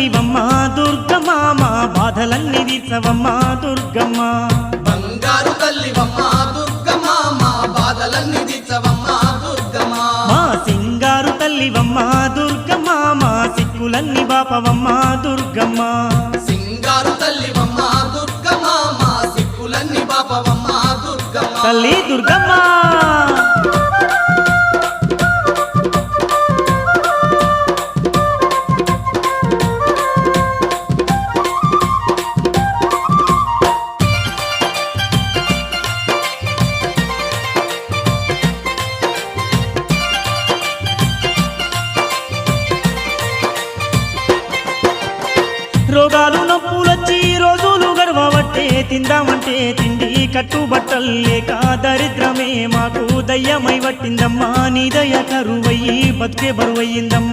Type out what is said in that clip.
తల్లివమ్మ దుర్గమ్మ మా బాధలన్నీ తీర్చవమ్మ దుర్గమ్మ బంగారు తల్లివమ్మ దుర్గమ్మ మా బాధలన్నీ తీర్చవమ్మ దుర్గమ్మ మా సింగారు తల్లివమ్మ దుర్గమ్మ మా సిక్కులన్నీ బాపవమ్మ దుర్గమ్మ సింగారు తల్లివమ్మ దుర్గమ్మ మా సిక్కులన్నీ బాపవమ్మ దుర్గమ్మ తల్లి దుర్గమ్మ రోగాలు నొప్పులొచ్చి రోజులు గడవబట్టే తిందామంటే తిండి కట్టుబట్టలు లేక దరిద్రమే మాకు దయ్యమై పట్టిందమ్మా నీ దయ కరువయ్యి బతికే బరువయ్యిందమ్మా